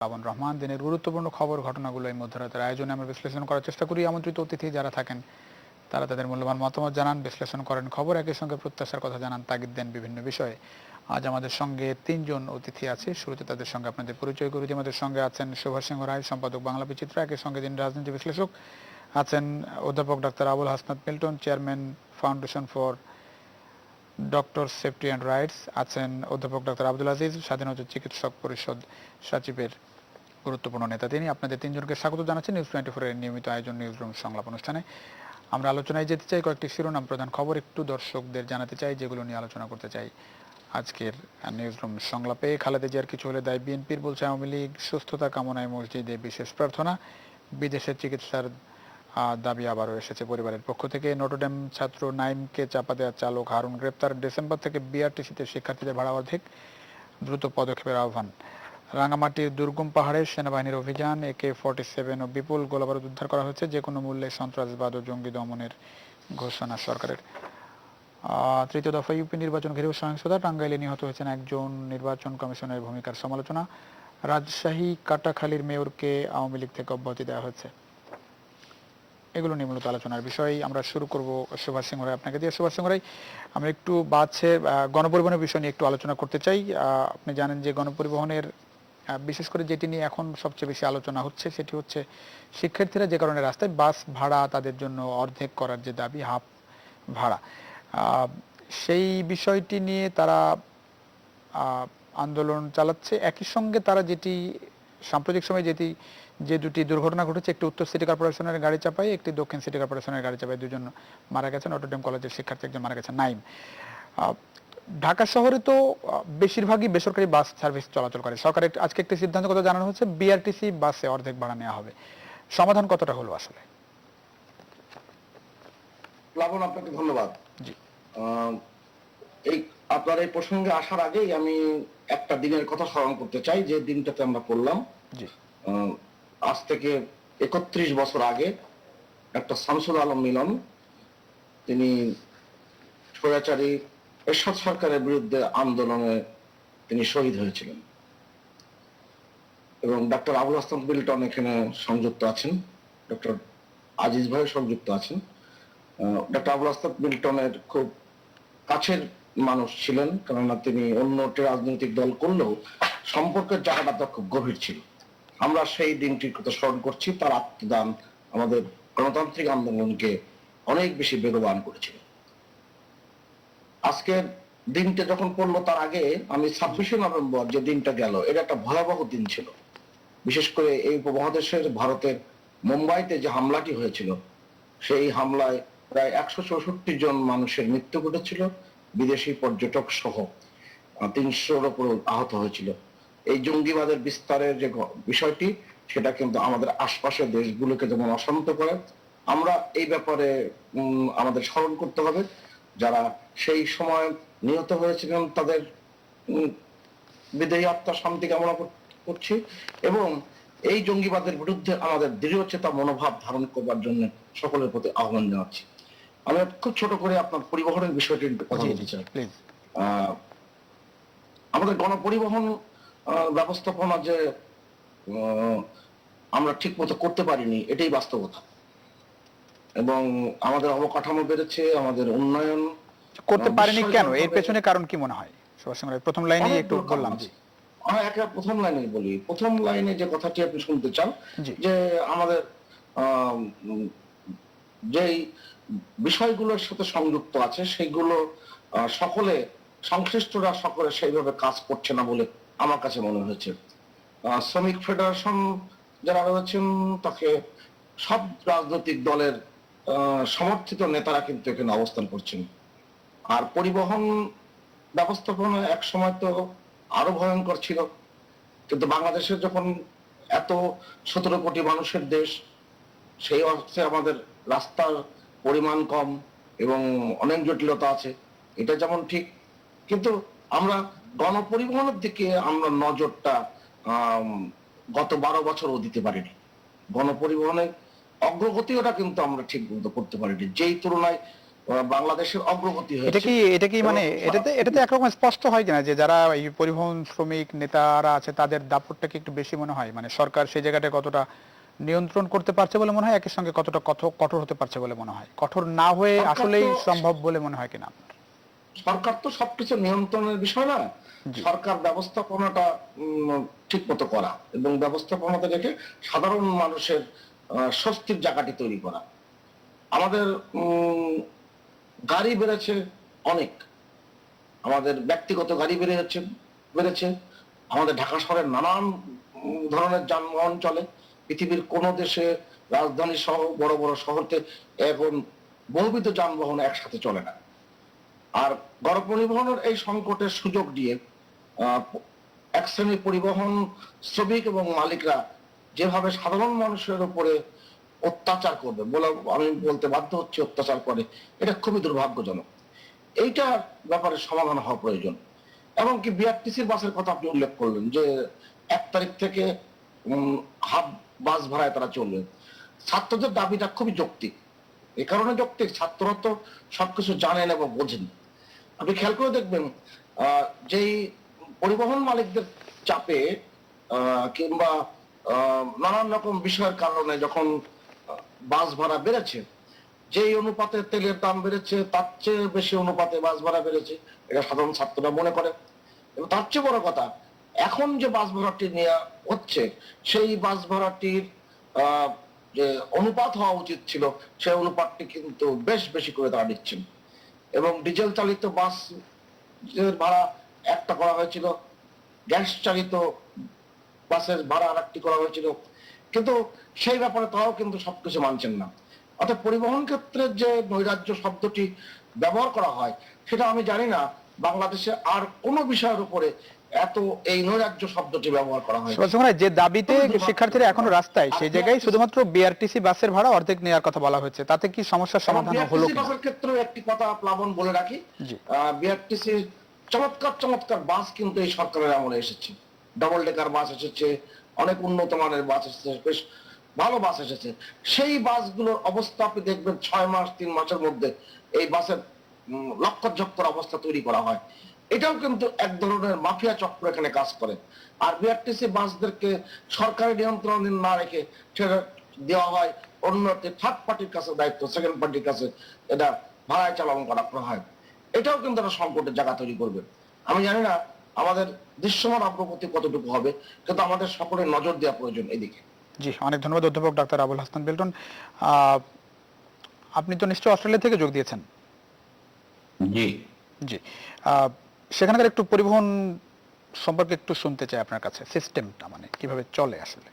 পাবন রহমান। দিনের গুরুত্বপূর্ণ খবর ঘটনাগুলো এই মধ্যরাতের আয়োজনে আমরা বিশ্লেষণ করার চেষ্টা করি। আমন্ত্রিত অতিথি যারা থাকেন তারা তাদের মূল্যবান মতামত জানান, বিশ্লেষণ করেন খবর, একই সঙ্গে প্রত্যাশার কথা জানান, তাগিদ দেন বিভিন্ন বিষয়ে। আজ আমাদের সঙ্গে তিনজন অতিথি আছে। শুরুতে তাদের সঙ্গে আপনাদের পরিচয় করি। আমাদের সঙ্গে আছেন সুভাষ সিংহ রায়, সম্পাদক বাংলা বিচিত্র, একই সঙ্গে যিনি রাজনীতি বিশ্লেষক আছেন অধ্যাপক doctor Abul Hasnat Milton, chairman foundation for doctor safety and rights, আছেন অধ্যাপক ডক্টর আব্দুল আজিজ, স্বাধীনতা চিকিৎসক পরিষদ সচিবের গুরুত্বপূর্ণ নেতা তিনি। আপনাদের তিনজনকে স্বাগত জানাচ্ছি নিউজ 24 এর নিয়মিত আয়োজন নিউজ রুম সংলাপ অনুষ্ঠানে। আমরা আলোচনায় যেতে চাই, কয়েকটি শিরোনাম প্রধান খবর একটু দর্শকদের জানাতে চাই, যেগুলো নিয়ে আলোচনা করতে চাই আজকের নিউজ রুম সংলাপে। খালেদা জিয়ার কিছু হলে দায় বিএনপির, বলছে আওয়ামী লীগ। সুস্থতা কামনায় মসজিদে বিশেষ প্রার্থনা। বিদেশের চিকিৎসার দাবি আবারও এসেছে পরিবারের পক্ষ থেকে। নটরডেম ছাত্র নাইমকে চাপা দেওয়া চালক হারুন গ্রেপ্তার। ডিসেম্বর থেকে বিআরটিসিতে শিক্ষার্থীদের ভাড়া অর্ধেক, দ্রুত পদক্ষেপের আহ্বান। রাঙামাটির দুর্গম পাহাড়ে সেনাবাহিনীর অভিযান, AK-47 ও বিপুল গোলাবারুদ উদ্ধার করা হয়েছে। যে কোনো মূল্যে সন্ত্রাসবাদ ও জঙ্গি দমনের ঘোষণা সরকারের। তৃতীয় দফা ইউপি নির্বাচন ঘিরেও সহিংসতা, টাঙ্গাইলে নিহত হয়েছেন একজন। নির্বাচন কমিশনের ভূমিকার সমালোচনা। রাজশাহী কাটাখালীর মেয়রকে আওয়ামী লীগ থেকে অব্যাহতি দেওয়া হয়েছে। এগুলো নিয়ে মূলত আলোচনার বিষয়। আমরা শুরু করব সুভাষ সিংহ রায় আপনাকে দিয়ে। সুভাষ সিংহ রায়, আমরা একটু বাসে গণপরিবহনের বিষয় নিয়ে একটু আলোচনা করতে চাই। আপনি জানেন যে গণপরিবহনের বিশেষ করে যেটি নিয়ে এখন সবচেয়ে বেশি আলোচনা হচ্ছে সেটি হচ্ছে শিক্ষার্থীরা যে কারণে রাস্তায়, বাস ভাড়া তাদের জন্য অর্ধেক করার যে দাবি, হাফ ভাড়া, সেই বিষয়টি নিয়ে তারা আন্দোলন চালাচ্ছে। একই সঙ্গে তারা যেটি সাম্প্রতিক সময়ে যে দুটি দুর্ঘটনা ঘটেছে, একটি উত্তর সিটি কর্পোরেশনের গাড়ি চাপায়, একটি দক্ষিণ সিটি কর্পোরেশনের গাড়ি চাপায় দুজন মারা গেছেন। নটরডেম কলেজের শিক্ষার্থী একজন মারা গেছেন, নাইম। ঢাকা শহরে তো বেশিরভাগই বেসরকারি বাস সার্ভিস চলাচল করে। সরকার আজকে একটি সিদ্ধান্ত কথা জানানো হচ্ছে, বিআরটিসি বাসে অর্ধেক ভাড়া নেওয়া হবে। সমাধান কতটা হলো আসলে? প্লাবন, আপনাকে ধন্যবাদ। জি, এই আপনার এই প্রসঙ্গে আসার আগেই আমি একটা দিনের কথা স্মরণ করতে চাই, যে দিনটাতে আমরা পড়লাম। জি, আজ থেকে 31 বছর আগে একটা শামসুল আলম মিলন, তিনি স্বৈরাচারী এরশাদ সরকারের বিরুদ্ধে আন্দোলনে তিনি শহীদ হয়েছিলেন, এবং ডক্টর আবুল হাসনাত মিল্টন এখানে সংযুক্ত আছেন, ডক্টর আজিজ ভাই সংযুক্ত আছেন। ডক্টর আবুল হাসনাত মিল্টনের খুব কাছের মানুষ ছিলেন, কেননা তিনি অন্য রাজনৈতিক দল করলেও সম্পর্কের জায়গাটা খুব গভীর ছিল। আমরা সেই দিনটির কথা স্মরণ করছি। তার আত্মদান আমাদের গণতান্ত্রিক আন্দোলনকে অনেক বেশি বেগবান করেছিল। আজকের দিনটা যখন পড়লো, তার আগে আমি 26শে নভেম্বর যে দিনটা গেল, এটা একটা ভয়াবহ দিন ছিল। বিশেষ করে এই উপমহাদেশের ভারতের মুম্বাইতে যে হামলাটি হয়েছিল, সেই হামলায় প্রায় 164 জন মানুষের মৃত্যু ঘটেছিল, বিদেশি পর্যটক সহ 300-র উপর আহত হয়েছিল। এই জঙ্গিবাদের বিস্তারের যে বিষয়টি, সেটা কিন্তু আমাদের আশপাশের দেশগুলোকে যেমন অশান্ত করে, আমরা এই ব্যাপারে আমাদের স্মরণ করতে হবে যারা সেই সময় নিহত হয়েছিলেন, তাদের বিদেহী আত্মার শান্তি কামনা করছি, এবং এই জঙ্গিবাদের বিরুদ্ধে আমাদের দৃঢ়চেতা মনোভাব ধারণ করবার জন্য সকলের প্রতি আহ্বান জানাচ্ছি। আমি খুব ছোট করে আপনার পরিবহনের বিষয়টি কথা বলতে চাই। আমাদের গণপরিবহন ব্যবস্থাপনা যে আমরা ঠিক মতো করতে পারিনি, এটাই বাস্তবতা। এবং আমাদের অবকাঠামো বেড়েছে, আমাদের উন্নয়ন করতে পারেনি কেন? এর পেছনে কারণ কি মনে হয়? প্রথম লাইনে একটু বললাম। জি, প্রথম লাইনে বলি। প্রথম লাইনে যে কথাটি আপনি শুনতে চান, যে আমাদের যেই বিষয়গুলোর সাথে সংযুক্ত আছে সেগুলো সকলে সংশ্লিষ্টরা সকলে সেইভাবে কাজ করছে না বলে আমার কাছে মনে হয়েছে। শ্রমিক ফেডারেশন যারা রয়েছেন, তাকে সব রাজনৈতিক দলের সমর্থিত নেতারা কিন্তু এখানে অবস্থান করছেন। আর পরিবহন ব্যবস্থাপনা এক সময় তো আরো ভয়ঙ্কর ছিল, কিন্তু বাংলাদেশের যখন এত 17 কোটি মানুষের দেশ, সেই অর্থে আমাদের রাস্তার পরিমাণ কম এবং অনেক জটিলতা আছে, এটা যেমন ঠিক, কিন্তু আমরা গণপরিবহনের দিকে আমরা নজরটা গত 12 বছরও দিতে পারিনি। গণপরিবহনের অগ্রগতিটা কিন্তু আমরা ঠিক মতো করতে পারিনি। যেই তুলনায় বাংলাদেশের অগ্রগতি এটা হয়েছে। কি এটা কি মানে এটাতে একরকম স্পষ্ট হয় কিনা যে যারা এই পরিবহন শ্রমিক নেতারা আছে তাদের দাপটটা কি একটু বেশি মনে হয়, মানে সরকার সেই জায়গাটা কতটা নিয়ন্ত্রণ করতে পারছে বলে মনে হয়, একই সঙ্গে কতটা কঠোর হতে পারছে বলে মনে হয়, কঠোর না হয়ে সরকার আসলেই তো সম্ভব বলে মনে হয় কিনা? সরকার তো সবকিছু নিয়ন্ত্রণের বিষয় না, জি সরকার ব্যবস্থাপনাটা ঠিক মতো করা এবং ব্যবস্থাপনাতে রেখে সাধারণ মানুষের স্বস্তির জায়গাটি তৈরি করা। আমাদের গাড়ি বেড়েছে অনেক, আমাদের ব্যক্তিগত গাড়ি বেড়েছে, আমাদের ঢাকা শহরের নানান ধরনের যানবাহন চলে। পৃথিবীর কোন দেশে রাজধানী সহ বড় বড় শহরতে এখন বহুবিধ যানবাহন একসাথে চলে না। আর গণপরিবহনের এই সংকটের সুযোগ দিয়ে এক শ্রেণীর পরিবহন শ্রমিক এবং মালিকরা যেভাবে সাধারণ মানুষের উপরে অত্যাচার করবে বলে আমি বলতে বাধ্য হচ্ছি, অত্যাচার করে, এটা খুবই দুর্ভাগ্যজনক। এইটার ব্যাপারে সমাধান হওয়া প্রয়োজন। এমনকি বিআরটিসির বাসের কথা আপনি উল্লেখ করলেন যে 1 তারিখ থেকে হাফ বাস ভাড়ায় তারা চলবেন। ছাত্রদের দাবিটা খুবই যৌক্তিক। এ কারণে যৌক্তিক, ছাত্ররা তো সবকিছু জানেন এবং বোঝেন। আপনি খেয়াল করে দেখবেন যেই পরিবহন মালিকদের চাপে কিংবা নানান রকম বিষয়ের কারণে যখন বাস ভাড়া বেড়েছে, যেই অনুপাতে তেলের দাম বেড়েছে তার চেয়ে বেশি অনুপাতে বাস ভাড়া বেড়েছে, এটা সাধারণ ছাত্ররা মনে করে। এবং তার চেয়ে বড় কথা, এখন যে বাস ভাড়াটি নেওয়া হচ্ছে সেই বাস ভাড়াটির যে অনুপাত হওয়া উচিত ছিল সেই অনুপাতটি কিন্তু বেশ বেশি করে তারা দিচ্ছেন। এবং ডিজেল চালিত বাস ভাড়া একটা করা হয়েছিল, গ্যাস চালিত বাসের ভাড়া আর একটি করা হয়েছিল, কিন্তু সেই ব্যাপারে তারাও কিন্তু সবকিছু মানছেন না। অর্থাৎ পরিবহন ক্ষেত্রে যে নৈরাজ্য শব্দটি ব্যবহার করা হয় সেটা আমি জানি না বাংলাদেশে আর কোন বিষয়ের উপরে এত এই নৈরাজ্য শব্দটি ব্যবহার করা হয়। যে দাবিতে শিক্ষার্থীরা এখনো রাস্তায়, সেই জায়গায় শুধুমাত্র বিআরটিসি বাসের ভাড়া অর্ধেক নেওয়ার কথা বলা হয়েছে, তাতে কি সমস্যার সমাধান হলো কিনা? বাসের ক্ষেত্রেও একটি কথা প্লাবন বলে রাখি, বিআরটিসির চমৎকার চমৎকার বাস কিন্তু এই সরকারের আমলে এসেছে। ডাবল ডেকার বাস এসেছে, অনেক উন্নত মানের বাস এসেছে, বেশ ভালো বাস এসেছে। সেই বাসগুলোর অবস্থা আপনি দেখবেন 6 মাস 3 মাসের মধ্যে এই বাসের লক্ষঝক্কর অবস্থা তৈরি করা হয়। এটাও কিন্তু এক ধরনের মাফিয়া চক্র এখানে কাজ করে। আর বিআরটিসি বাসদেরকে সরকারি নিয়ন্ত্রণ না রেখে সেটা দেওয়া হয় অন্য থার্ড পার্টির কাছে, দায়িত্ব সেকেন্ড পার্টির কাছে এটা ভাড়ায় চালানো করা হয়। এটাও কিন্তু একটা সংকটের জায়গা তৈরি করবে। আমি জানি না আমাদের দৃশ্যমান অগ্রগতি কতটুকু হবে, কিন্তু আমাদের সকলের নজর দেওয়া প্রয়োজন এদিকে। জি, অনেক ধন্যবাদ অধ্যাপক ডাক্তার আবুল হাসান বেলটন। আপনি তো নিশ্চয়ই অস্ট্রেলিয়া থেকে যোগ দিয়েছেন? জি জি, সেখানকার একটু পরিবহন সম্পর্কে একটু শুনতে চাই আপনার কাছে, সিস্টেমটা মানে কিভাবে চলে আসলে।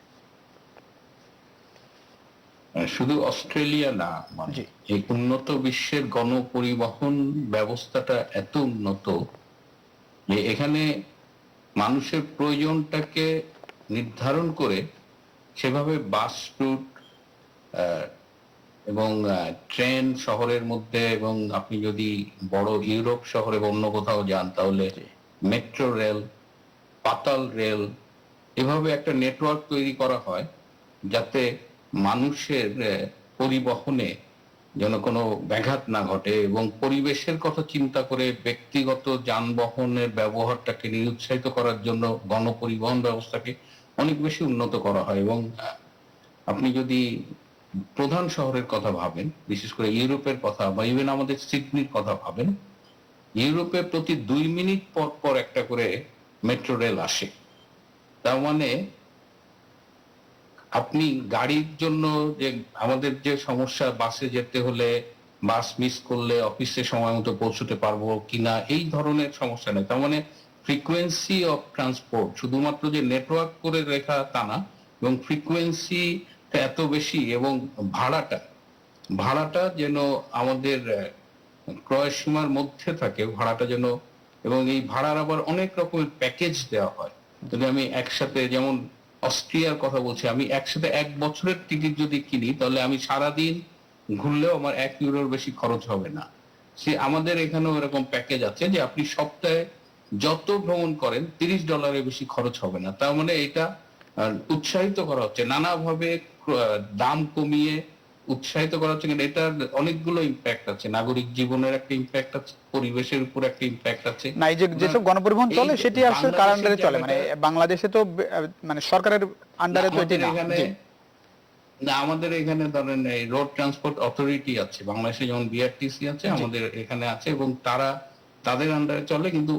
শুধু অস্ট্রেলিয়া না, মানে এই উন্নত বিশ্বের গণপরিবহন ব্যবস্থাটা এত উন্নত যে এখানে মানুষের প্রয়োজনটাকে নির্ধারণ করে সেভাবে বাস রুট এবং ট্রেন শহরের মধ্যে, এবং আপনি যদি বড় ইউরোপ শহরে বা অন্য কোথাও যান তাহলে মেট্রো রেল, পাতাল রেল, এভাবে একটা নেটওয়ার্ক তৈরি করা হয় যাতে মানুষের পরিবহনে যেন কোনো ব্যাঘাত না ঘটে, এবং পরিবেশের কথা চিন্তা করে ব্যক্তিগত যানবাহনের ব্যবহারটাকে নিরুৎসাহিত করার জন্য গণপরিবহন ব্যবস্থাকে অনেক বেশি উন্নত করা হয়। এবং আপনি যদি প্রধান শহরের কথা ভাবেন, বিশেষ করে ইউরোপের কথা বা ইভেন আমাদের সিডনির কথা ভাবেন, ইউরোপে প্রতি 2 মিনিট পর পর একটা করে মেট্রো রেল আসে। তার মানে আপনি গাড়ির জন্য যে আমাদের যে সমস্যা, বাসে যেতে হলে বাস মিস করলে অফিসে সময় মতো পৌঁছতে পারবো কিনা, এই ধরনের সমস্যা নেই। তার মানে ফ্রিকোয়েন্সি অফ ট্রান্সপোর্ট শুধুমাত্র যে নেটওয়ার্ক করে রেখা তা না, এবং ফ্রিকোয়েন্সি এত বেশি, এবং ভাড়াটা যেন আমাদের ক্রয় সীমার মধ্যে থাকে ভাড়াটা যেন, এবং এই ভাড়ার আবার অনেক রকমের প্যাকেজ দেওয়া হয়। যদি আমি একসাথে, যেমন অস্ট্রিয়ার কথা বলছি, আমি একসাথে 1 বছরের টিকিট যদি কিনি তাহলে আমি সারাদিন ঘুরলেও আমার 1 ইউরোর বেশি খরচ হবে না। সে আমাদের এখানেও এরকম প্যাকেজ আছে যে আপনি সপ্তাহে যত ভ্রমণ করেন $30 বেশি খরচ হবে না। তার মানে এটা উৎসাহিত করা হচ্ছে নানাভাবে, দাম কমিয়ে উৎসাহিত করা হচ্ছে, কিন্তু এটার অনেকগুলো ইম্প্যাক্ট আছে। নাগরিক জীবনের একটা ইম্প্যাক্ট আছে, পরিবেশের উপর একটা ইম্প্যাক্ট আছে। না, এই যে যেসব গণপরিবহন চলে সেটি আসলে কার আন্ডারে চলে, মানে বাংলাদেশে তো মানে সরকারের আন্ডারে তো এটি না। জি। না, আমাদের এখানে ধরেন এই রোড ট্রান্সপোর্ট অথরিটি আছে, বাংলাদেশে যেমন বিআরটিসি আছে, আমাদের এখানে আছে, এবং তাদের আন্ডারে চলে। কিন্তু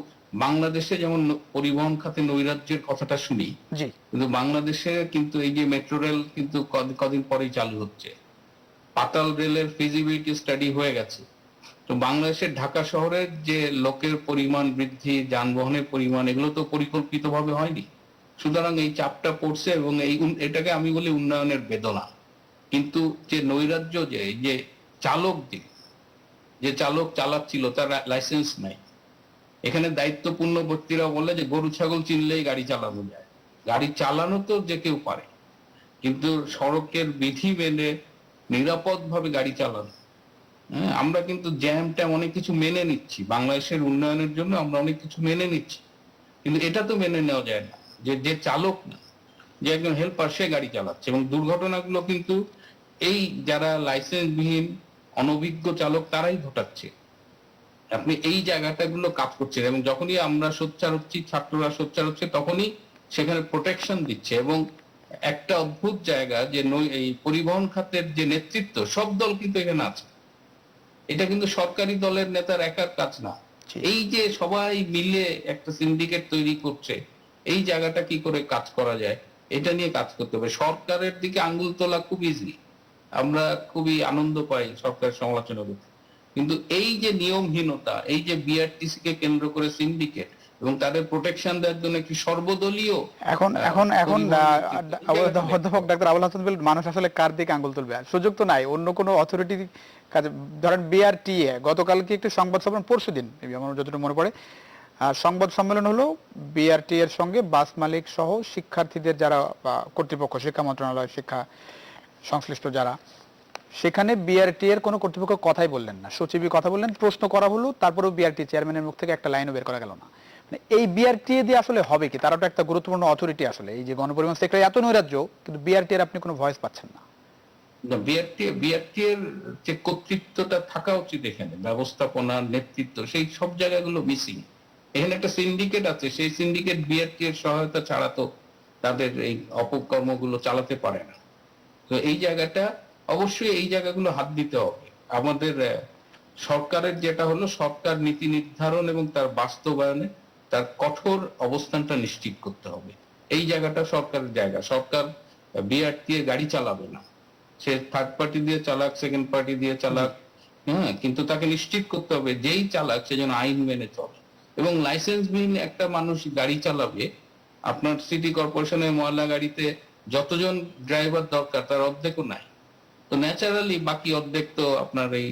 বাংলাদেশে যেমন পরিবহন খাতে নৈরাজ্যের কথাটা শুনি, জি। কিন্তু বাংলাদেশে কিন্তু এই যে মেট্রো রেল কিন্তু কদিন পরেই চালু হচ্ছে, পাতাল রেলের ফিজিবিলিটি স্টাডি হয়ে গেছে। তো বাংলাদেশের ঢাকা শহরের যে লোকের পরিমাণ বৃদ্ধি, যানবাহনের পরিমাণ, এগুলো তো পরিকল্পিতভাবে হয়নি। সুতরাং এই চাপটা পড়ছে, এবং এটাকে আমি বলি উন্নয়নের বেদনা। কিন্তু যে নৈরাজ্য, যে চালকদের, যে চালক চালাচ্ছিল তার লাইসেন্স নাই। এখানে দায়িত্বপূর্ণ ব্যক্তিরা বলে যে গরু ছাগল চিনলেই গাড়ি চালানো যায়। গাড়ি চালানো তো যে কেউ পারে, কিন্তু সড়কের বিধি মেনে নিরাপদ ভাবে গাড়ি চালানো। হ্যাঁ, আমরা কিন্তু জ্যাম ট্যাম অনেক কিছু মেনে নিচ্ছি, বাংলাদেশের উন্নয়নের জন্য আমরা অনেক কিছু মেনে নিচ্ছি, কিন্তু এটা তো মেনে নেওয়া যায় না যে চালক না, যে একজন হেল্পার সে গাড়ি চালাচ্ছে। এবং দুর্ঘটনাগুলো কিন্তু এই যারা লাইসেন্সবিহীন অনভিজ্ঞ চালক তারাই ঘটাচ্ছে। আপনি এই জায়গাটাগুলো কাজ করছেন, এবং যখনই আমরা সোচ্চার হচ্ছি, ছাত্ররা সোচ্চার হচ্ছে, তখনই সেখানে প্রোটেকশন দিচ্ছে। এবং একটা অদ্ভুত জায়গা যে এই পরিবহন খাতের যে নেতৃত্ব, সব দল কিন্তু এখানে আছে। এটা কিন্তু সরকারি দলের নেতার একার কাজ না। এই যে সবাই মিলে একটা সিন্ডিকেট তৈরি করছে, এই জায়গাটা কি করে কাজ করা যায়, এটা নিয়ে কাজ করতে হবে। সরকারের দিকে আঙ্গুল তোলা খুব ইজি, আমরা খুবই আনন্দ পাই সরকারের সমালোচনা করতে, কিন্তু এই যে নিয়মহীনতা, এই যে বিআরটিসি কে কেন্দ্র করে সিন্ডিকেট এবং তাদের প্রোটেকশন দেওয়ার জন্য একটি সর্বদলীয় এখন অধ্যাপক ডাক্তার আবুল হাসান বলেন, মানুষ আসলে কার দিকে আঙ্গুল তুলবে? সুযোগ তো নাই অন্য কোনো অথরিটি কাজে। ধরেন বিআরটিএ গতকালকে একটি সংবাদ সম্মেলন, পরশুদিন আমার যতটুকু মনে পড়ে, সংবাদ সম্মেলন হলো বিআরটি এর সঙ্গে বাস মালিক সহ শিক্ষার্থীদের যারা কর্তৃপক্ষ, শিক্ষা মন্ত্রণালয়, শিক্ষা সংশ্লিষ্ট যারা, সেখানে বিআরটি এর কোনো কর্তৃপক্ষ কথাই বললেন না, সচিবই কথা বললেন, প্রশ্ন করা হলো, তারপরেও বিআরটি চেয়ারম্যানের মুখ থেকে একটা লাইনও বের করা গেল না। মানে এই বিআরটি দিয়ে আসলে হবে কি? তারা তো একটা গুরুত্বপূর্ণ অথরিটি আসলে, এই যে গণপরিবহন সেক্টরে এত নৈরাজ্য, কিন্তু বিআরটি এর আপনি কোনো ভয়েস পাচ্ছেন না। বিআরটি এর যে কর্তৃত্বটা থাকা উচিত, এখানে ব্যবস্থাপনা, নেতৃত্ব, সেই সব জায়গাগুলো মিসিং। এখানে একটা সিন্ডিকেট আছে, সেই সিন্ডিকেট বিআরটি এর সহায়তা ছাড়া তো তাদের এই অপকর্মগুলো চালাতে পারে না। তো এই জায়গাটা অবশ্যই, এই জায়গাগুলো হাত দিতে হবে আমাদের। সরকারের যেটা হলো, সরকার নীতি নির্ধারণ এবং তার বাস্তবায়নে তার কঠোর অবস্থানটা নিশ্চিত করতে হবে। এই জায়গাটা সরকারের জায়গা। সরকার বিআরটি এ গাড়ি চালাবে না, সে থার্ড পার্টি দিয়ে চালাক, সেকেন্ড পার্টি দিয়ে চালাক, হ্যাঁ, কিন্তু তাকে নিশ্চিত করতে হবে যেই চালাক সে যেন আইন মেনে চলে। এবং লাইসেন্সবিহীন একটা মানুষ গাড়ি চালাবে, আপনার সিটি কর্পোরেশনের ময়লা গাড়িতে যতজন ড্রাইভার দরকার তার অর্ধেকও নাই। তো ন্যাচারালি বাকি অর্ধেক তো আপনার এই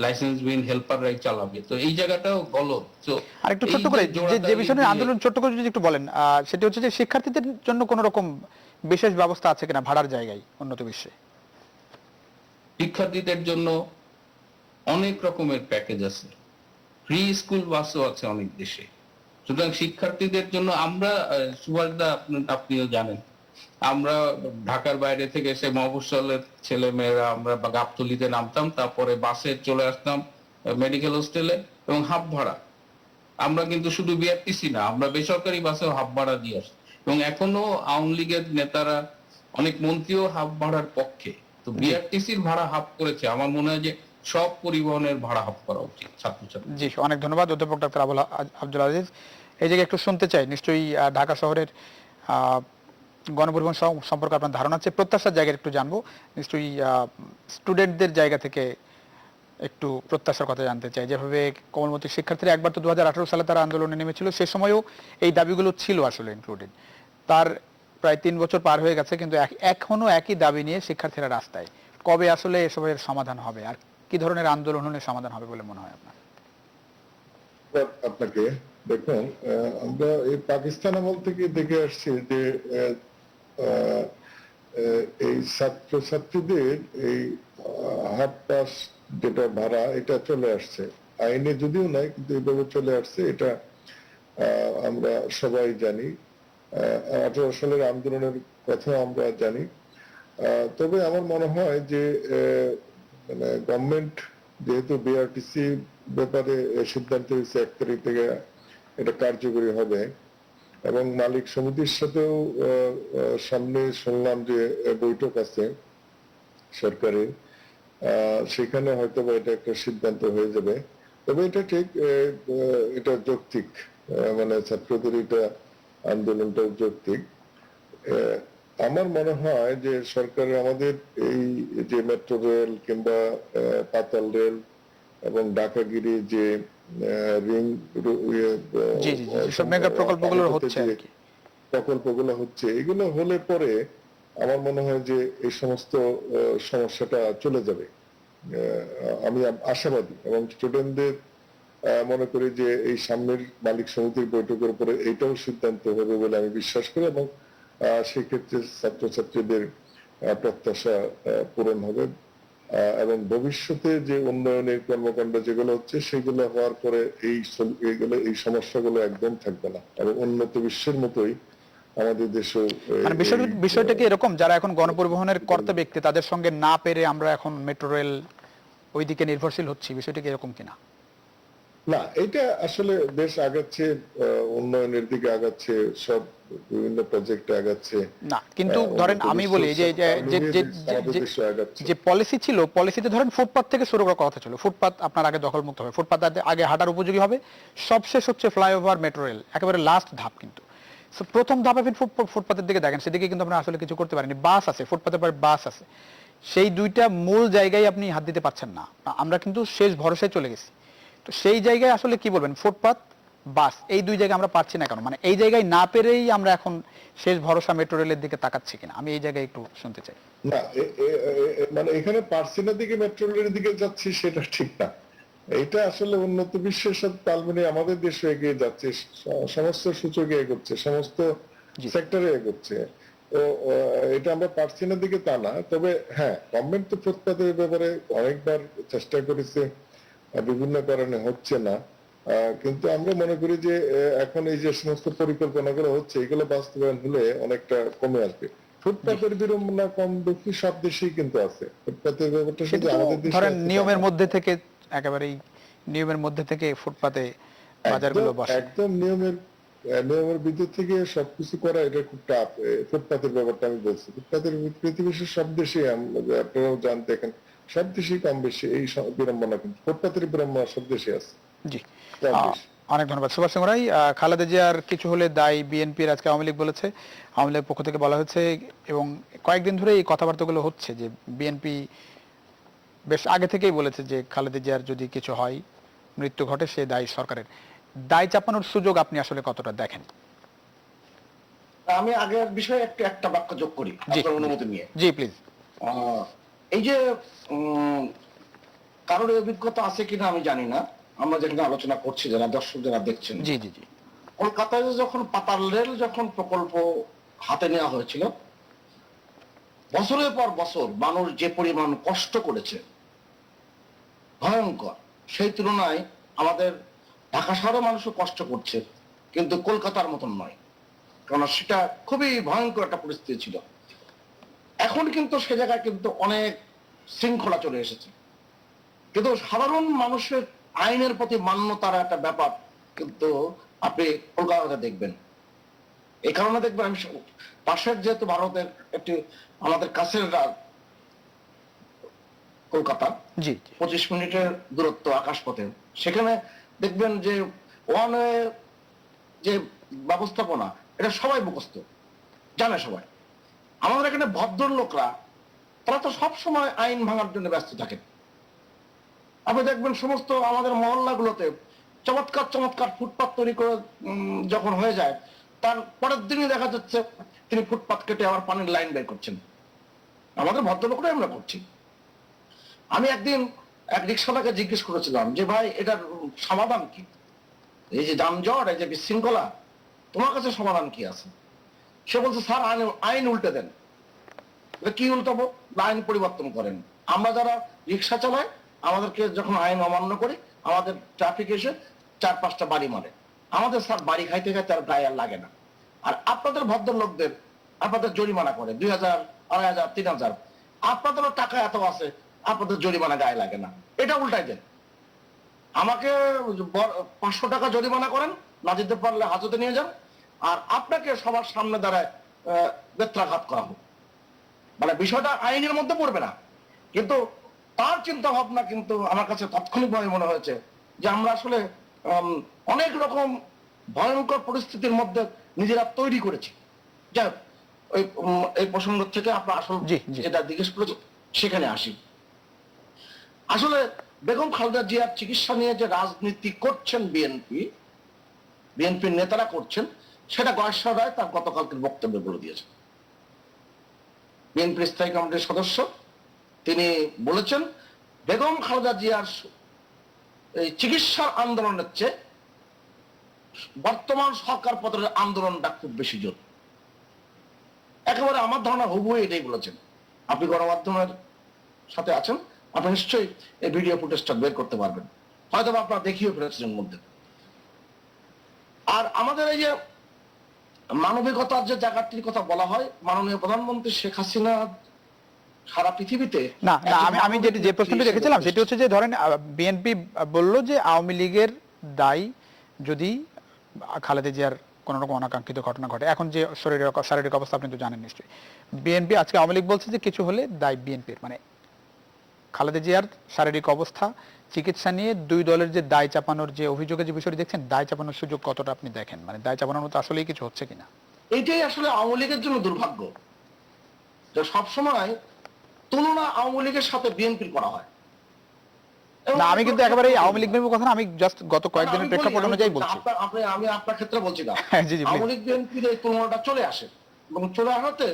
লাইসেন্সবিহীন হেল্পাররাই চালাবে। তো এই জায়গাটাও গলত। তো আরেকটু ছোট্ট করে যে বিষয়ে আন্দোলন ছোট্ট করে যদি একটু বলেন, সেটা হচ্ছে যে শিক্ষার্থীদের জন্য কোন রকম বিশেষ ব্যবস্থা আছে কিনা ভাড়ার জায়গায় উন্নত বিশ্বে? শিক্ষার্থীদের জন্য অনেক রকমের প্যাকেজ আছে, ফ্রি স্কুল বাসও আছে অনেক দেশে। সুতরাং শিক্ষার্থীদের জন্য আমরা, সুভাষদা আপনিও জানেন, আমরা ঢাকার বাইরে থেকে এসে মফস্বলের ছেলে মেয়েরা আমরা গাবতলীতে নামতাম, তারপরে বাসে চলে আসতাম মেডিকেল হোস্টেলে, এবং হাফ ভাড়া। আমরা কিন্তু শুধু বিআরটিসি না, আমরা বেসরকারি বাসেও হাফ ভাড়া দিয়ে আসি। এবং এখনো আওয়ামী লীগের নেতারা, অনেক মন্ত্রীও হাফ ভাড়ার পক্ষে। তো বিআরটিসির ভাড়া হাফ করেছে, আমার মনে হয় যে সব পরিবহনের ভাড়া হাফ করা উচিত ছাত্রছাত্রী। জি, অনেক ধন্যবাদ অধ্যাপক ডাক্তার আব্দুল আজিজ। এই জায়গায় একটু শুনতে চাই, নিশ্চয়ই ঢাকা শহরের গণপরিবহন সম্পর্কে আপনার ধারণা আছে, প্রত্যাশার জায়গায় একটু জানবো। নিশ্চয়ই স্টুডেন্টদের জায়গা থেকে একটু প্রত্যাশার কথা জানতে চাই। যেভাবে কোমলমতি শিক্ষার্থীরা একবার তো 2018 সালে তারা আন্দোলনে নেমেছিল, সে সময়ও এই দাবিগুলো ছিল আসলে ইনক্লুডেড। তার প্রায় 3 বছর পার হয়ে গেছে, কিন্তু এখনো একই দাবি নিয়ে শিক্ষার্থীরা রাস্তায়। কবে আসলে এসবের সমাধান হবে, আর কি ধরনের আন্দোলন হলে সমাধান হবে বলে মনে হয় আপনার? আপনাকে দেখুন, আমরা এই পাকিস্তান আমল থেকে দেখে আসছি যে এই ছাত্রছাত্রীদের এই হাফ পাস যেটা ভাড়া, এটা চলে আসছে আইনে, যদিও নাই কিন্তু এইভাবে চলে আসছে। এটা আমরা সবাই জানি, 18 সালের আন্দোলনের কথা আমরা জানি। তবে আমার মনে হয় যে মানে গভর্নমেন্ট যেহেতু বিআরটিসি ব্যাপারে সিদ্ধান্ত হয়েছে 1 তারিখ থেকে এটা কার্যকরী হবে, এবং মালিক সমিতির সাথেও সামনে শুনলাম যে বৈঠক আছে সরকারের, সেখানে হয়তো এটা একটা সিদ্ধান্ত হয়ে যাবে। তবে এটা ঠিক, এটা যৌক্তিক, মানে ছাত্রদের এটা আন্দোলনটা যৌক্তিক। আমার মনে হয় যে সরকারের আমাদের এই যে মেট্রো রেল কিংবা পাতাল রেল এবং ঢাকাগিরি যে রিং জি জি জি সব মেগা প্রকল্পগুলো হচ্ছে আর কি, প্রকল্পগুলো হচ্ছে, এগুলো হলে পরে আমার মনে হয় যে এই সমস্ত সমস্যাটা চলে যাবে। আমি আশাবাদী, এবং স্টুডেন্টদের মনে করি যে এই সামনের মালিক সমিতির বৈঠকের উপরে এইটাও সিদ্ধান্ত হবে বলে আমি বিশ্বাস করি, এবং সেক্ষেত্রে ছাত্রছাত্রীদের প্রত্যাশা পূরণ হবে, এবং ভবিষ্যতে যে উন্নয়নের কর্মকাণ্ড যেগুলো হচ্ছে সেগুলো হওয়ার পরে এই সমস্যাগুলো একদম থাকবে না, এবং উন্নত বিশ্বের মতোই আমাদের দেশে মানে বিষয়টা কি এরকম, যারা এখন গণপরিবহনের কর্তা ব্যক্তি তাদের সঙ্গে না পেরে আমরা এখন মেট্রো রেল ওইদিকে নির্ভরশীল হচ্ছি, বিষয়টা কি এরকম কিনা? না, এটা আসলে দেশ আগাচ্ছে, উন্নয়নের দিকে আগাচ্ছে, সব বিভিন্ন প্রজেক্টে আগাচ্ছে। না কিন্তু ধরেন আমি বলি যে যে পলিসি ছিল, পলিসিতে ধরেন ফুটপাত থেকে শুরু করার কথা ছিল, ফুটপাত আপনার আগে দখলমুক্ত হবে, ফুটপাত আগে হাঁটার উপযোগী হবে, সবশেষ হচ্ছে ফ্লাইওভার মেট্রো রেল, একেবারে লাস্ট ধাপ। কিন্তু প্রথম ধাপ আপনি ফুটপাতের দিকে দেখেন, সেদিকে কিন্তু আমরা আসলে কিছু করতে পারিনি। বাস আছে, ফুটপাতের পরে বাস আছে, সেই দুইটা মূল জায়গায় আপনি হাত দিতে পারছেন না। আমরা কিন্তু শেষ ভরসায় চলে গেছি। তো সেই জায়গায় আসলে কি বলবেন, ফুটপাত বাস এই দুই জায়গায় আমরা পারছি না কেন? মানে এই জায়গায় না পেরেই আমরা এখন শেষ ভরসা মেট্রো রেলের দিকে তাকাচ্ছি কিনা, আমি এই জায়গায় একটু শুনতে চাই। না, মানে এখানে পারছি না দিকে মেট্রো রেলের দিকে যাচ্ছি সেটা ঠিক না। এটা আসলে উন্নত বিশ্বের সাথে তাল মিলিয়ে আমাদের দেশ এগিয়ে যাচ্ছে, সমস্ত সূচকে এগোচ্ছে, সমস্ত সেক্টরে এগোচ্ছে। তো এটা আমরা পারছি না দিকে তা না। তবে হ্যাঁ, গভর্নমেন্ট তো ফুটপাতের ব্যাপারে অনেকবার চেষ্টা করেছে, বিভিন্ন কারণে হচ্ছে না। কিন্তু আমরা মনে করি যে এখন এই যে সমস্ত পরিকল্পনাগুলো হচ্ছে এগুলো বাস্তবায়ন হলে অনেকটা কমে আসবে। ফুটপাতের বিড়ম্বনা কম বেশি সব দেশেই কিন্তু আছে, ফুটপাতের ব্যাপারটা শুধু আমাদের দেশে ধরেন নিয়মের মধ্যে থেকে, একেবারেই নিয়মের মধ্যে থেকে ফুটপাতে বাজারগুলো বসে, একদম নিয়মের ভিতর থেকে সবকিছু করা এটা খুব টাফ। ফুটপাতের ব্যাপারটা আমি বলছি, ফুটপাতের পৃথিবীর সব দেশে আপনারাও জান দেখেন, সব দেশেই কম বেশি এই বিড়ম্বনা, কিন্তু ফুটপাতের বিড়ম্বনা সব দেশে আছে। জি, অনেক ধন্যবাদ সুভাষ চন্দ্র রায়। খালেদা জিয়ার কিছু হলে দায়ী বিএনপির, আজকে আওয়ামী লীগ বলেছে, আওয়ামী লীগের পক্ষ থেকে বলা হয়েছে, এবং কয়েকদিন ধরে এই কথাবার্তাগুলো হচ্ছে যে বিএনপি বেশ আগে থেকেই বলেছে যে খালেদা জিয়ার যদি কিছু হয়, মৃত্যু ঘটে, সে দায়ী সরকারের। দায় চাপানোর সুযোগ আপনি আসলে কতটা দেখেন? আমি আগের বিষয়ে একটা বাক্য যোগ করি আপনার অনুমতি নিয়ে। জি প্লিজ। এই যে কারোর অভিজ্ঞতা আছে কিনা আমি জানি না, আমরা যেখানে আলোচনা করছি, যারা দর্শক যারা দেখছেন, জি জি জি, কলকাতায় যখন পাতাল রেল প্রকল্প হাতে নেওয়া হয়েছিল, বছরের পর বছর মানুষ যে পরিমাণ কষ্ট করেছে ভয়ঙ্কর, সেই তুলনায় আমাদের ঢাকা শহরের মানুষও কষ্ট করছে, কিন্তু কলকাতার মতন নয়, কারণ সেটা খুবই ভয়ঙ্কর একটা পরিস্থিতি ছিল। এখন কিন্তু সে জায়গায় কিন্তু অনেক শৃঙ্খলা চলে এসেছে, কিন্তু সাধারণ মানুষের আইনের প্রতি মান্যতার একটা ব্যাপার কিন্তু আপনি কলকাতাতে দেখবেন। এই কারণে দেখবেন, আমি পাশের যেহেতু ভারতের একটি আমাদের কাছের কলকাতা, 25 মিনিটের দূরত্ব আকাশপথে, সেখানে দেখবেন যে ওয়ানে যে ব্যবস্থাপনা এটা সবাই মুখস্থ জানে সবাই। আমাদের এখানে ভদ্রলোকরা তারা তো সবসময় আইন ভাঙার জন্য ব্যস্ত থাকেন। আপনি দেখবেন সমস্ত আমাদের মহল্লাগুলোতে চমৎকার চমৎকার ফুটপাত তৈরি করে যখন হয়ে যায়, তার পরের দিনই দেখা যাচ্ছে তিনি ফুটপাত কেটে আবার পানির লাইন বের করছেন। আমাদের ভদ্রলোকরাই আমরা করছি। আমি একদিন এক রিক্সাওয়ালাকে জিজ্ঞেস করেছিলাম যে ভাই, এটার সমাধান কি? এই যে যানজট, এই যে বিশৃঙ্খলা, তোমার কাছে সমাধান কি আছে? সে বলছে, স্যার আইন উল্টে দেন। কি উল্টাবো? আইন পরিবর্তন করেন। আমরা যারা রিক্সা চালাই, আমাদেরকে যখন আইন অমান্য করি, আমাদের ট্রাফিক এসে 4-5টা বাড়ি মারে, আমাদের স্যার বাড়ি খাইতে খাইতে আর গায়ে আর লাগে না। আর আপনাদের ভদ্রলোকদের আপনাদের জরিমানা করে, 2000 2,500, 3,000, আপনাদেরও টাকা এত আছে, আপনাদের জরিমানা গায়ে লাগে না। এটা উল্টাই দেন, আমাকে 500 টাকা জরিমানা করেন, না দিতে পারলে হাজতে নিয়ে যান, আর আপনাকে সবার সামনে দাঁড়ায় বেত্রাঘাত করা হোক। মানে বিষয়টা আইনের মধ্যে পড়বে না, কিন্তু তার চিন্তা ভাবনা কিন্তু আমার কাছে তাৎক্ষণিকভাবে মনে হয়েছে যে আমরা আসলে অনেক রকম ভয়ঙ্কর পরিস্থিতির মধ্যে নিজেরা তৈরি করেছি। যাই হোক, এই প্রসঙ্গ থেকে আপনার আসল যেটা জিজ্ঞেস করেছে সেখানে আসি। আসলে বেগম খালেদা জিয়ার চিকিৎসা নিয়ে যে রাজনীতি করছেন বিএনপির নেতারা করছেন, সেটা গয়েশ্বর রায় তার গতকালকের বক্তব্যে বলে দিয়েছেন। বিএনপির স্থায়ী কমিটির সদস্য তিনি বলেছেন বেগম খালেদা জিয়ার এই চিকিৎসার আন্দোলনের চেয়ে বর্তমান সরকার পতনের আন্দোলনটা খুব বেশি জোর। একেবারে আমার ধারণা হুবহু এটাই বলেছেন। আপনি গণমাধ্যমের সাথে আছেন, আপনি নিশ্চয়ই এই ভিডিও ফুটেজটা বের করতে পারবেন, হয়তো আপনারা দেখিয়ে ফেলেছেন মধ্যে। আর আমাদের এই যে মানবিকতার যে জায়গাটির কথা বলা হয়, মাননীয় প্রধানমন্ত্রী শেখ হাসিনা সারা পৃথিবীতে না আমি যে প্রশ্নটি রেখেছিলাম সেটি হচ্ছে যে ধরেন বিএনপি বলল যে আওয়ামী লীগের দায় যদি খালেদা জিয়ার কোন রকম অনাকাঙ্ক্ষিত ঘটনা ঘটে। এখন যে শারীরিক অবস্থা আপনি তো জানেন নিশ্চয়ই, বিএনপি আজকে আওয়ামী লীগ বলছে যে কিছু হলে দায় বিএনপির, মানে খালেদা জিয়ার শারীরিক অবস্থা চিকিৎসা নিয়ে দুই দলের যে দায় চাপানোর যে অভিযোগের যে বিষয়টি দেখছেন, দায় চাপানোর সুযোগ কতটা আপনি দেখেন, মানে দায় চাপানোর মতো আসলেই কিছু হচ্ছে কিনা? এইটাই আসলে আওয়ামী লীগের জন্য দুর্ভাগ্য যে সবসময় তুলনা আওয়ামী লীগের সাথে বিএনপির করা হয়। না আমি কিন্তু একেবারে আওয়ামী লীগ বিএনপির কথা না, আমি জাস্ট গত কয়েকদিনের প্রেক্ষাপট অনুযায়ী বলছি। আমি আপনার ক্ষেত্রে বলছি না, জি জি, আওয়ামী লীগ বিএনপির এই তুলনাটা চলে আসে এবং চলে আসাতে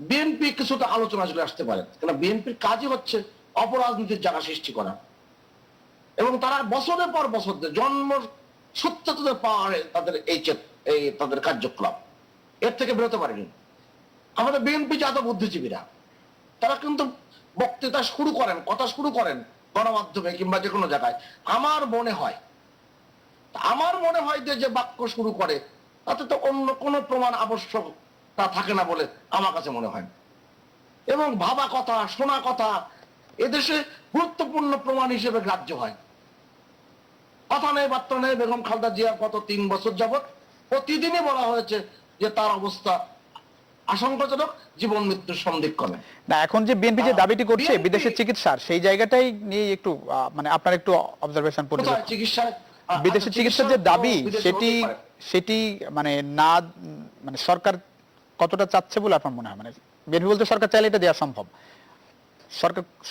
বিএনপি কিছুটা আলোচনা চলে আসতে পারে, কারণ বিএনপির কাজই হচ্ছে অপরাজনীতির জায়গা সৃষ্টি করা, এবং তারা বছরের পর বছর জন্ম সূত্র পাওয়ারে তাদের এই তাদের কার্যকলাপ এর থেকে বেরোতে পারেনি। আমাদের বিএনপি জাত বুদ্ধিজীবীরা তারা কিন্তু বক্তৃতা শুরু করেন, কথা শুরু করেন গণমাধ্যমে কিংবা যে কোনো জায়গায়। আমার মনে হয় যে বাক্য শুরু করে তাতে তো অন্য কোনো প্রমাণ আবশ্যকতা থাকে না বলে আমার কাছে মনে হয়। এবং ভাবা কথা, শোনা কথা এদেশে গুরুত্বপূর্ণ প্রমাণ হিসেবে গ্রাহ্য হয়। কথা নেই, বার্তা নেই। বেগম খালেদা জিয়া গত 3 বছর যাবৎ প্রতিদিনই বলা হয়েছে যে তার অবস্থা আশঙ্কাজনক, জীবন মৃত্যুর সন্ধিক্ষণে। না এখন যে বিএনপি যে দাবিটি করছে বিদেশের চিকিৎসার, সেই জায়গাটাই নিয়ে একটু মানে আপনার একটু অবজারভেশন পড়ছে। চিকিৎসায় বিদেশের চিকিৎসার যে দাবি সেটি মানে না, মানে সরকার কতটা চাচ্ছে বলে আপনার মনে হয়? মানে বিএনপি বলতে সরকার চাইলে এটা দেওয়া সম্ভব,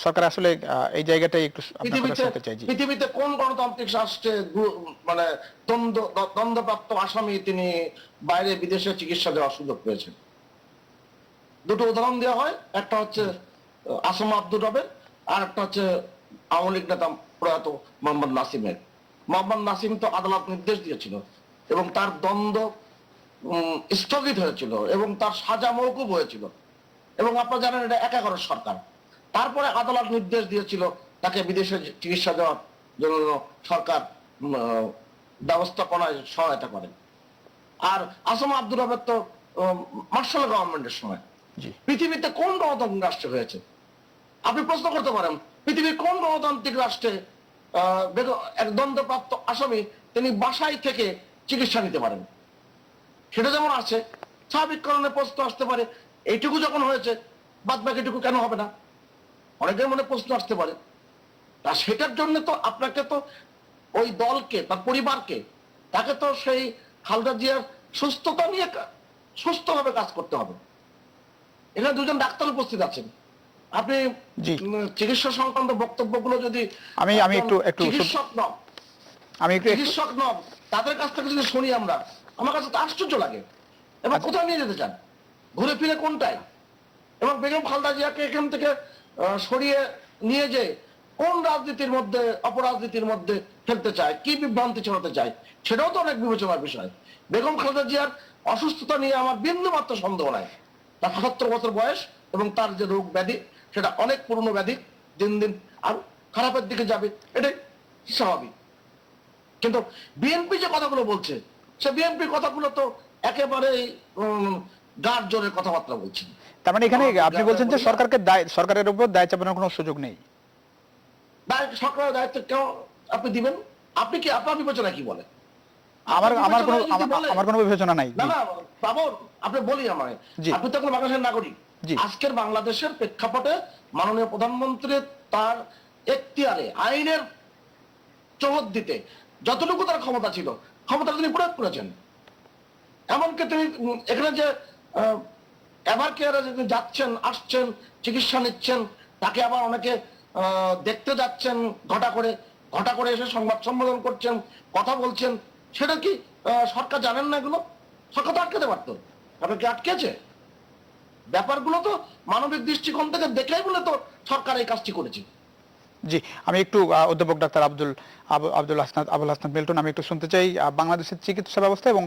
সরকার আসলে এই জায়গাটাই একটু শুনতে চাই। পৃথিবীতে কোন গণতান্ত্রিক রাষ্ট্রে মানে দ্বন্দ্বপ্রাপ্ত আসামি তিনি বাইরে বিদেশে চিকিৎসা দেওয়ার সুযোগ পেয়েছেন? দুটো উদাহরণ দেওয়া হয়, একটা হচ্ছে আসাম আব্দুর রবের, আর একটা হচ্ছে আওয়ামী লীগ নেতা প্রয়াত মোহাম্মদ নাসিমের। মোহাম্মদ নাসিম তো আদালত নির্দেশ দিয়েছিল এবং তার দ্বন্দ্ব স্থগিত হয়েছিল এবং তার সাজা মওকুফ হয়েছিল, এবং আপনারা জানেন এটা একা ঘরের সরকার। তারপরে আদালত নির্দেশ দিয়েছিল তাকে বিদেশে চিকিৎসা দেওয়ার জন্য সরকার ব্যবস্থাপনায় সহায়তা করেন। আর আসাম আব্দুর রবের তো মার্শাল গভর্নমেন্টের সময়। পৃথিবীতে কোন গণতান্ত্রিক রাষ্ট্রে হয়েছে? আপনি প্রশ্ন করতে পারেন পৃথিবীর কোন গণতান্ত্রিক রাষ্ট্রে এক দ্বন্দ্বপ্রাপ্ত আসামি তিনি বাসায় থেকে চিকিৎসা নিতে পারেন? সেটা যেমন আছে, স্বাভাবিক কারণে প্রশ্ন আসতে পারে এইটুকু যখন হয়েছে বাদ বাকিটুকু কেন হবে না, অনেকের মনে প্রশ্ন আসতে পারে। তা সেটার জন্য তো আপনাকে তো ওই দলকে, তার পরিবারকে, তাকে তো সেই খালেদা জিয়ার সুস্থতা নিয়ে সুস্থভাবে কাজ করতে হবে। এখানে দুজন ডাক্তার উপস্থিত আছেন, আপনি চিকিৎসা সংক্রান্ত বক্তব্যগুলো যদি আমি একটু চিকিৎসক নন তাদের কাছ থেকে যদি শুনি আমরা, আমার কাছে তো আশ্চর্য লাগে। এবং কোথায় নিয়ে যেতে চান, ঘুরে ফিরে কোনটায়? এবং বেগম খালেদা জিয়াকে এখান থেকে সরিয়ে নিয়ে যে কোন রাজনীতির মধ্যে, অপরাজনীতির মধ্যে ফেলতে চায়, কি বিভ্রান্তি ছড়াতে চায়, সেটাও তো অনেক বিবেচনার বিষয়। বেগম খালেদা জিয়ার অসুস্থতা নিয়ে আমার বিন্দু মাত্র সন্দেহ নাই। তার ৭৭ বছর বয়স এবং তার যে রোগ ব্যাধি সেটা অনেক পুরনো ব্যাধি, দিন দিন আর খারাপের দিকে যাবে, এটাই স্বাভাবিক। কিন্তু বিএনপি যে কথাগুলো বলছে, সে বিএনপি কথাগুলো তো একেবারে গাঢ় জোরে কথাবার্তা বলছেন। তার মানে এখানে আমার আপনি বলছেন যে গ্রামের সরকারের উপর দায় চাপানোর কোনো সুযোগ নেই। সরকারের দায়িত্ব কেন আপনি দিবেন? আপনি কি আপনার বিবেচনা কি বলে? আমার কোনো বিবেচনা নাই। না না বাবর, আপনি বলি আমায়, জি। আপনি তো এখন বাংলাদেশের নাগরিক। জি। আজকের বাংলাদেশের প্রেক্ষাপটে মাননীয় প্রধানমন্ত্রী তার এখতিয়ারে আইনের চৌহদ্দিতে যতটুকু তার ক্ষমতা ছিল ক্ষমতা তিনি প্রয়োগ করেছেন। এমনকি তিনি এখানে যে এভার কেয়ারে যাচ্ছেন, আসছেন, চিকিৎসা নিচ্ছেন, তাকে আবার অনেকে দেখতে যাচ্ছেন ঘটা করে এসে সংবাদ সম্মেলন করছেন, কথা বলছেন, সেটা কি সরকার জানেন না? এগুলো সরকার তো আটকাতে পারতো, সরকার কি আটকেছে? ব্যাপারগুলো তো মানবিক দৃষ্টিকোণ থেকে দেখেই বলে তো সরকার এই কাজটি করেছে। জি, আমি একটু অধ্যাপক ডাক্তার আবুল হাসনাত মিল্টন, আমি একটু শুনতে চাই বাংলাদেশের চিকিৎসা ব্যবস্থা এবং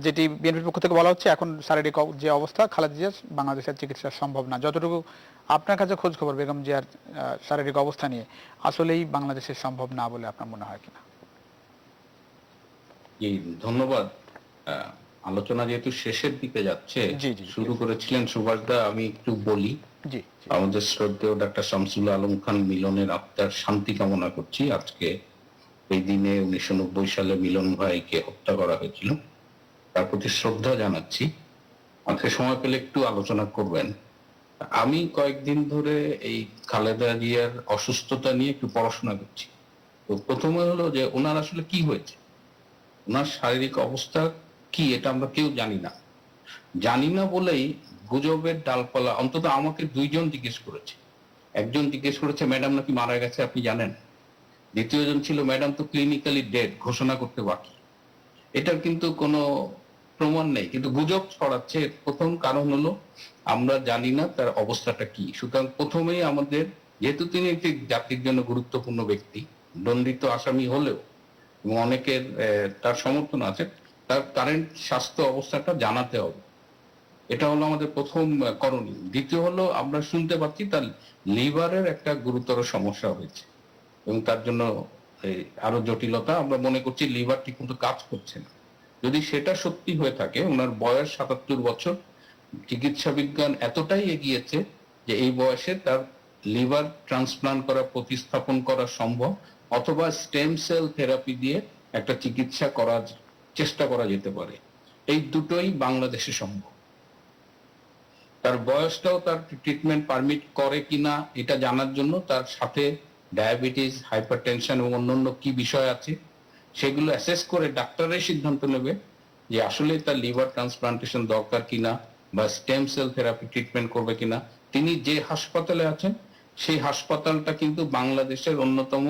যেটি বিএনপির পক্ষ থেকে বলা হচ্ছে এখন শারীরিক যে অবস্থা, খালেদা জিয়ার বাংলাদেশের চিকিৎসা সম্ভব না। যতটুকু আপনার কাছে খোঁজ খবর বেগম জিয়ার শারীরিক অবস্থা নিয়ে, আসলেই বাংলাদেশের সম্ভব না বলে আপনার মনে হয় কিনা? জি, ধন্যবাদ। আলোচনা যেহেতু শেষের দিকে যাচ্ছে, জি, জি, শুরু করেছিলেন সুভাষদা, আমি একটু বলি। জি, আমাদের শ্রদ্ধেয় ডাক্তার শামসুল আলম খান মিলনের আত্মার শান্তি কামনা করছি। আজকে এই দিনে 1990 সালে মিলন ভাইকে হত্যা করা হয়েছিল, তার প্রতি শ্রদ্ধা জানাচ্ছি। আজকে সময় পেলে একটু আলোচনা করবেন। আমি কয়েকদিন ধরে এই খালেদা জিয়ার অসুস্থতা নিয়ে একটু পড়াশোনা করছি। তো প্রথমে হলো যে ওনার আসলে কি হয়েছে, ওনার শারীরিক অবস্থা কি, এটা আমরা কেউ জানি না বলেই গুজবের ডালপালা, অন্তত আমাকে দুইজন জিজ্ঞেস করেছে। একজন জিজ্ঞেস করেছে ম্যাডাম নাকি মারা গেছে, আপনি জানেন? দ্বিতীয়জন ছিল ম্যাডাম তো ক্লিনিক্যালি ডেড, ঘোষণা করতে বাকি। এটার কিন্তু কোনো প্রমাণ নেই, কিন্তু গুজব ছড়াচ্ছে। প্রথম কারণ হলো আমরা জানি না তার অবস্থাটা কি। সুতরাং প্রথমেই আমাদের, যেহেতু তিনি একটি জাতির জন্য গুরুত্বপূর্ণ ব্যক্তি, দণ্ডিত আসামি হলেও এবং অনেকের তার সমর্থন আছে, তার কারেন্ট স্বাস্থ্য অবস্থাটা জানাতে হবে। এটা হলো আমাদের প্রথম করণীয়। দ্বিতীয় হলো আমরা শুনতে পাচ্ছি তার লিভারের একটা গুরুতর সমস্যা হয়েছে এবং তার জন্য আরো জটিলতা। আমরা মনে করছি লিভার ঠিক মতো কাজ করছে না। যদি সেটা সত্যি হয়ে থাকে, ওনার বয়স 77 বছর, চিকিৎসা বিজ্ঞান এতটাই এগিয়েছে যে এই বয়সে তার লিভার ট্রান্সপ্লান্ট করা, প্রতিস্থাপন করা সম্ভব, অথবা স্টেম সেল থেরাপি দিয়ে একটা চিকিৎসা করার চেষ্টা করা যেতে পারে। এই দুটোই বাংলাদেশে সম্ভব। তার বয়সটাও তার ট্রিটমেন্ট পারমিট করে কিনা এটা জানার জন্য তার সাথে ডায়াবেটিস, হাইপারটেনশন এবং অন্যান্য কি বিষয় আছে সেগুলো অ্যাসেস করে ডাক্তারের সিদ্ধান্ত নেবে যে আসলে তার লিভার ট্রান্সপ্লান্টেশন দরকার কিনা বা স্টেম সেল থেরাপি ট্রিটমেন্ট করবে কিনা। তিনি যে হাসপাতালে আছেন সেই হাসপাতালটা কিন্তু বাংলাদেশের অন্যতম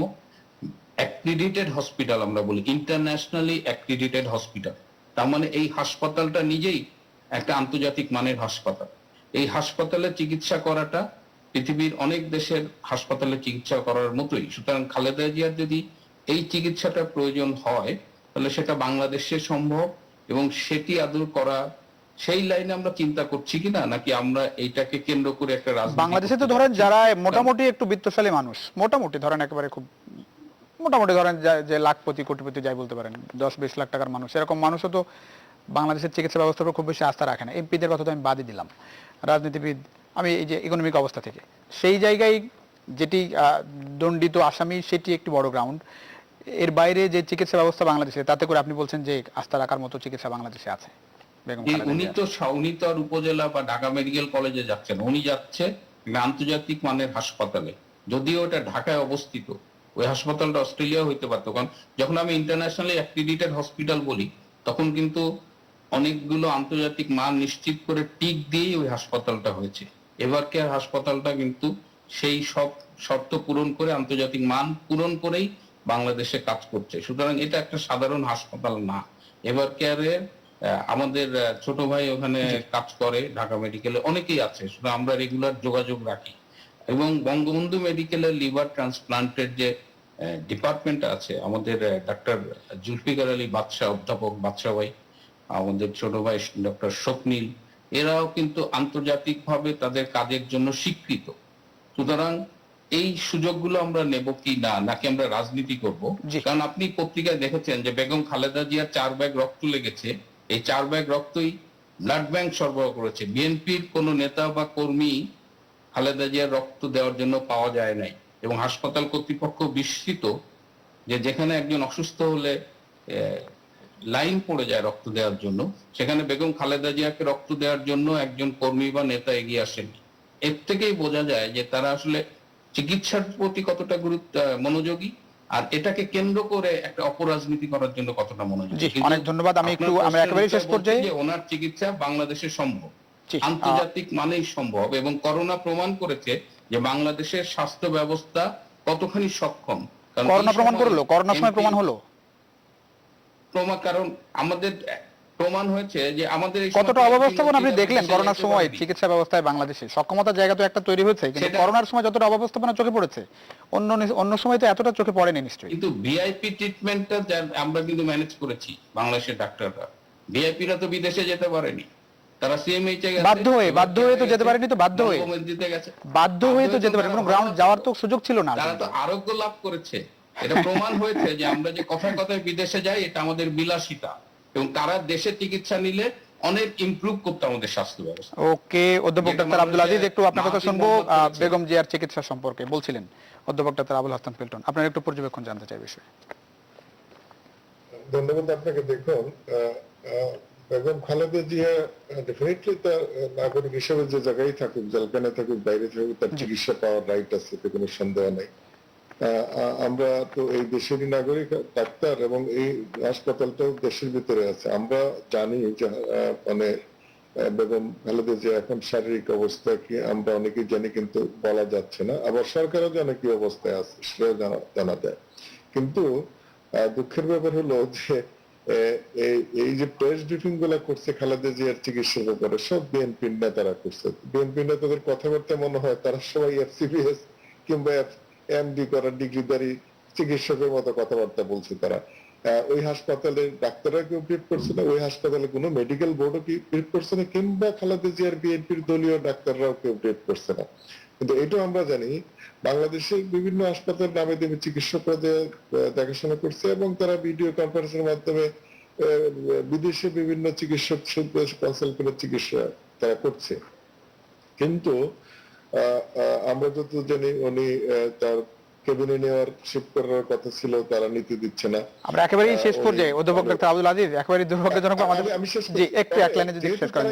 অ্যাক্রিডিটেড হসপিটাল, আমরা বলি ইন্টারন্যাশনালি অ্যাক্রিডিটেড হসপিটাল। তার মানে এই হাসপাতালটা নিজেই একটা আন্তর্জাতিক মানের হাসপাতাল। এই হাসপাতালে চিকিৎসা করাটা পৃথিবীর অনেক দেশের হাসপাতালে চিকিৎসা করার মতোই। সুতরাং খালেদা জিয়ার যদি এই চিকিৎসাটা প্রয়োজন হয় তাহলে সেটা বাংলাদেশে সম্ভব, এবং সেটি আদৌ করা, সেই লাইনে আমরা চিন্তা করছি কিনা, নাকি আমরা এইটাকে কেন্দ্র করে একটা রাজনীতি। বাংলাদেশে তো ধরেন যারা মোটামুটি একটু বিত্তশালী মানুষ, মোটামুটি ধরেন একেবারে খুব মোটামুটি ধরেন যে লাখপতি কোটিপতি যাই বলতে পারেন, 10-20 লাখ টাকার মানুষ, এরকম মানুষও তো বাংলাদেশের চিকিৎসা ব্যবস্থার উপর খুব বেশি আস্থা রাখে না। এমপিদের কথা তো আমি বাদই দিলাম, রাজনীতিবিদ, আমি এই যে ইকোনমিক অবস্থা থেকে সেই জায়গায় যেটি দণ্ডিত আসামি সেটি একটি বড় গ্রাউন্ড। এর বাইরে যে চিকিৎসা ব্যবস্থা বাংলাদেশে, তাতে করে আপনি বলছেন যে আস্থা রাখার মতো চিকিৎসা বাংলাদেশে আছে। উনি তো আর উপজেলা বা ঢাকা মেডিকেল কলেজে যাচ্ছেন, উনি যাচ্ছে আন্তর্জাতিক মানের হাসপাতালে। যদিও এটা ঢাকায় অবস্থিত, ওই হাসপাতালটা অস্ট্রেলিয়া হইতে পারতো। কারণ যখন আমি ইন্টারন্যাশনালি অ্যাক্রিডিটেড হসপিটাল বলি তখন কিন্তু অনেকগুলো আন্তর্জাতিক মান নিশ্চিত করে টিক দিয়েই ওই হাসপাতালটা হয়েছে। এবার কেয়ার হাসপাতালটা কিন্তু সেই সব শর্ত পূরণ করে, আন্তর্জাতিক মান পূরণ করেই বাংলাদেশে কাজ করছে। সুতরাং এটা একটা সাধারণ হাসপাতাল না। এবার কেয়ারের আমাদের ছোট ভাই ওখানে কাজ করে, ঢাকা মেডিকেলে অনেকেই আছে, সুতরাং আমরা রেগুলার যোগাযোগ রাখি। এবং বঙ্গবন্ধু মেডিকেলের লিভার ট্রান্সপ্লান্টের যে ডিপার্টমেন্ট আছে, আমাদের ডাক্তার জুলফিকার আলী বাদশাহ, অধ্যাপক বাদশাহ ভাই, আমাদের ছোট ভাই ডক্টর স্বপ্নীল, এরাও কিন্তু আন্তর্জাতিকভাবে তাদের কাজের জন্য স্বীকৃত। সুতরাং এই সুযোগগুলো আমরা নেব কি না, নাকি আমরা রাজনীতি করব? কারণ আপনি পত্রিকায় দেখেছেন যে বেগম খালেদা জিয়ার 4 ব্যাগ রক্ত লেগেছে। এই 4 ব্যাগ রক্তই ব্লাড ব্যাংক সরবরাহ করেছে। বিএনপির কোন নেতা বা কর্মী খালেদা জিয়ার রক্ত দেওয়ার জন্য পাওয়া যায় নাই, এবং হাসপাতাল কর্তৃপক্ষ বিস্মিত যে যেখানে একজন অসুস্থ হলে লাইন পড়ে যায় রক্ত দেওয়ার জন্য, সেখানে বেগম খালেদা জিয়াকে রক্ত দেওয়ার জন্য একজন কর্মী বা নেতা এগিয়ে আসেনি। এর থেকেই বোঝা যায় যে তারা আসলে চিকিৎসার প্রতি কতটা মনোযোগী, আর এটাকে কেন্দ্র করে একটা অপরাজনীতি করার জন্য কতটা মনোযোগী। জি, অনেক ধন্যবাদ। আমরা একেবারে শেষ পর্যায়ে ওনার চিকিৎসা বাংলাদেশে সম্ভব, জি, আন্তর্জাতিক মানেই সম্ভব, এবং করোনা প্রমাণ করেছে যে বাংলাদেশের স্বাস্থ্য ব্যবস্থা কতখানি সক্ষম। করোনা প্রমাণ করলো, করোনার সময় প্রমাণ হলো কারণ আমাদের প্রমাণ হয়েছে যে আমাদের কতটা অব্যবস্থাপনা আপনি দেখলেন করোনার সময় চিকিৎসা ব্যবস্থায় বাংলাদেশে। সক্ষমতার জায়গা তো একটা তৈরি হয়েছে, কিন্তু করোনার সময় যতটা অব্যবস্থাপনা চোখে পড়েছে অন্য সময় তো এতটা চোখে পড়েনি নিশ্চয়ই। কিন্তু ভিআইপি ট্রিটমেন্টটা আমরা কিন্তু ম্যানেজ করেছি বাংলাদেশের ডাক্তাররা। ভিআইপিরা তো বিদেশে যেতে পারেনি, তারা সিএমএইচ এ গেছে, বাধ্য হয়ে তো যেতে পারেনি, তো বাধ্য হয়ে তো যেতে পারে, কোনো গ্রাউন্ড যাওয়ার তো সুযোগ ছিল না। তারা তো আরোগ্য লাভ করেছে। এটা প্রমাণ হয়েছে যে আমরা যে কথায় কথায় বিদেশে যাই এটা আমাদের বিলাসিতা, এবং তারা দেশে চিকিৎসা নিলে অনেক ইমপ্রুভ করতে আমাদের স্বাস্থ্য ব্যবস্থা। ওকে, অধ্যাপক ডাক্তার আব্দুল আজিজ, একটু আপনার কথা শুনবো বেগম জিয়ার চিকিৎসা সম্পর্কে বলছিলেন অধ্যাপক ডাক্তার আবুল হাসান পিল্টন, আপনার একটু পর্যবেক্ষণ জানতে চাই বিষয়ে। ধন্যবাদ আপনাকে। দেখুন, বেগম খালেদা জিয়া ডেফিনেটলি তার নাগরিক হিসেবে যে জায়গায় থাকুক, জেলখানায় থাকুক, বাইরে থাকুক, তার চিকিৎসা পাওয়ার রাইট আছে, এতে কোনো সন্দেহ নেই। আমরা তো এই দেশেরই নাগরিক, ডাক্তার, এবং এই হাসপাতালটাও দেশের ভিতরে আছে। আমরা জানি যে মানে বেগম খালেদা জিয়া এখন শারীরিক অবস্থা কি আমরা অনেকেই জানি, কিন্তু বলা যাচ্ছে না। আবার সরকারও জানে কি অবস্থায় আছে, সেটাও জানা যায়। কিন্তু দুঃখের ব্যাপার হলো যে এই যে প্রেস ব্রিফিং গুলা করছে খালেদা জিয়ার চিকিৎসার ব্যাপারে, সব বিএনপির নেতারা করছে। বিএনপি নেতাদের কথাবার্তা মনে হয় তারা সবাই এফসিপিএস কিংবা এমডি করা ডিগ্রিধারী চিকিৎসকের মতো কথাবার্তা বলছে। তারা ওই হাসপাতালে ডাক্তাররা কেউ ব্রিফ করছে না, ওই হাসপাতালে কোনো মেডিকেল বোর্ডও কি ব্রিফ করছে না, কিংবা খালেদা জিয়ার বিএনপির দলীয় ডাক্তাররাও কেউ ব্রিফ করছে না। কিন্তু এটাও আমরা জানি বাংলাদেশের বিভিন্ন হাসপাতাল নামে দেবে চিকিৎসকরা দেখাশোনা করছে, এবং তারা ভিডিও কনফারেন্সের মাধ্যমে বিদেশে বিভিন্ন চিকিৎসক কনসাল্ট করে চিকিৎসা তারা করছে। কিন্তু আমরা যত জানি উনি তার কেবিনে নেওয়ার শিফট করার কথা ছিল, তারা নীতি দিচ্ছে না। আমরা একেবারেই শেষ পর্যায়ে অধ্যাপক ডাক্তার আব্দুল আজিজ, একেবারে দুর্ভাগ্যজনক আমাদের, জি একটু এক লাইনে যদি শেষ করেন।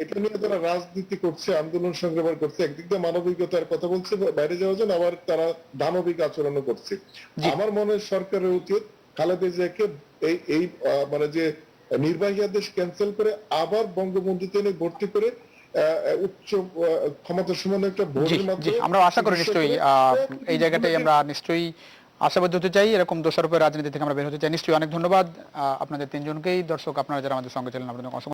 এটা নিয়ে তারা রাজনীতি করছে, আন্দোলন সংগ্রাম করছে, একদিক দিয়ে মানবিকতার কথা বলছে বাইরে যাওয়ার জন্য, আবার তারা দানবিক আচরণও করছে। আমার মনে হয় সরকারের উচিত খালেদা জিয়াকে এই মানে যে নির্বাহী আদেশ ক্যান্সেল করে আবার বঙ্গবন্ধুতে এনে ভর্তি করে উচ্চ ক্ষমতা সম্পন্ন একটা বোর্ডের মাধ্যমে, আমরা আশা করি নিশ্চয়ই এই জায়গাটাই আমরা নিশ্চয়ই আশাবাদী হতে চাই, এরকম দোষারোপের রাজনীতি থেকে আমরা বের হতে চাই। নিশ্চয়ই অনেক ধন্যবাদ আপনাদের তিনজনকেই। দর্শক আপনারা যারা আমাদের সঙ্গে ছিলেন, আপনাদের